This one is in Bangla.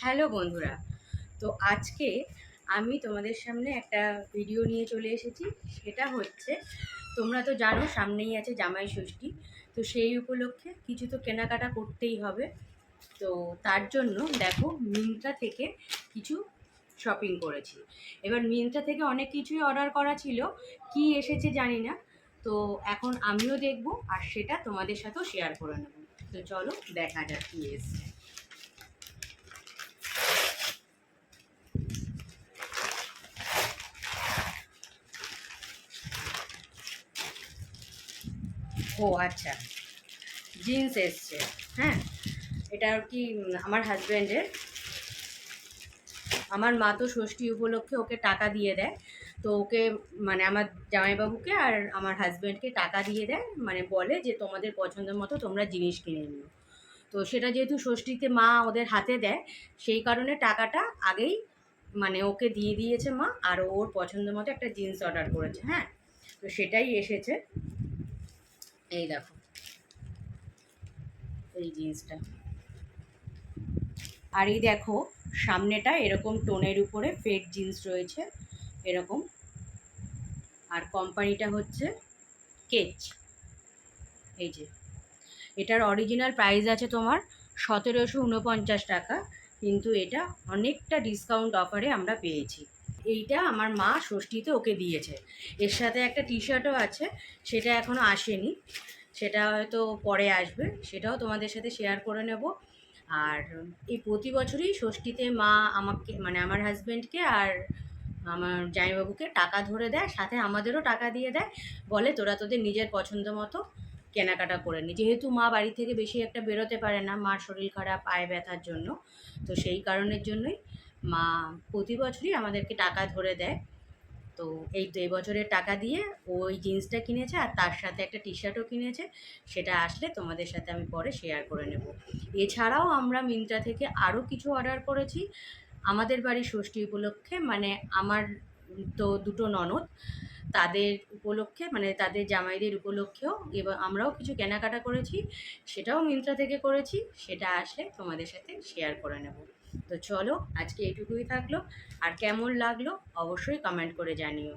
হ্যালো বন্ধুরা। তো আজকে আমি তোমাদের সামনে একটা ভিডিও নিয়ে চলে এসেছি। সেটা হচ্ছে, তোমরা তো জানো সামনেই আছে জামাই ষষ্ঠী। তো সেই উপলক্ষে কিছু তো কেনাকাটা করতেই হবে। তো তার জন্য দেখো মিন্ত্রা থেকে কিছু শপিং করেছি। এবার মিন্ত্রা থেকে অনেক কিছুই অর্ডার করা ছিল, কি এসেছে জানি না। তো এখন আমিও দেখব আর সেটা তোমাদের সাথেও শেয়ার করে নেব। তো চলো দেখা যাক কী এসছে। ও আচ্ছা, জিন্স এসছে। হ্যাঁ, এটা আর কি আমার হাজব্যান্ডের। আমার মা তো ষষ্ঠী উপলক্ষে ওকে টাকা দিয়ে দেয়। তো ওকে মানে আমার জামাইবাবুকে আর আমার হাজব্যান্ডকে টাকা দিয়ে দেয়, মানে বলে যে তোমাদের পছন্দ মতো তোমরা জিনিস কিনে নিও। তো সেটা যেহেতু ষষ্ঠীতে মা ওদের হাতে দেয়, সেই কারণে টাকাটা আগেই মানে ওকে দিয়ে দিয়েছে মা, আর ওর পছন্দ মতো একটা জিন্স অর্ডার করেছে। হ্যাঁ, তো সেটাই এসেছে। এই দেখো, এই জিন্সটা। আর এই দেখো, সামনেটা এরকম টোনের উপরে ফেড জিন্স রয়েছে এরকম। আর কোম্পানিটা হচ্ছে কেচ। এই যে, এটার অরিজিনাল প্রাইস আছে তোমার 1749 টাকা, কিন্তু এটা অনেকটা ডিসকাউন্ট অফারে আমরা পেয়েছি। এইটা আমার মা ষষ্ঠীতে ওকে দিয়েছে। এর সাথে একটা টি শার্টও আছে, সেটা এখনও আসেনি, সেটা হয়তো পরে আসবে, সেটাও তোমাদের সাথে শেয়ার করে নেব। আর এই প্রতি বছরই ষষ্ঠীতে মা আমাকে মানে আমার হাজব্যান্ডকে আর আমার জামাইবাবুকে টাকা ধরে দেয়, সাথে আমাদেরও টাকা দিয়ে দেয়, বলে তোরা তোদের নিজের পছন্দ মতো কেনাকাটা করে নি। যেহেতু মা বাড়ি থেকে বেশি একটা বেরোতে পারে না, মার শরীর খারাপ, পায়ে ব্যথার জন্য। তো সেই কারণের জন্যই মা প্রতি বছরই আমাদেরকে টাকা ধরে দেয়। তো এই তো এবছরের টাকা দিয়ে ওই জিন্সটা কিনেছে, আর তার সাথে একটা টি শার্টও কিনেছে। সেটা আসলে তোমাদের সাথে আমি পরে শেয়ার করে নেব। এছাড়াও আমরা মিন্ত্রা থেকে আরও কিছু অর্ডার করেছি আমাদের বাড়ির ষষ্ঠী উপলক্ষে, মানে আমার তো দুটো ননদ, তাদের উপলক্ষে, মানে তাদের জামাইদের উপলক্ষেও এবার আমরাও কিছু কেনাকাটা করেছি। সেটাও মিন্ত্রা থেকে করেছি, সেটা আসলে তোমাদের সাথে শেয়ার করে নেব। তো চলো আজকে এটুকুই থাকলো। আর কেমন লাগলো অবশ্যই কমেন্ট করে জানিও।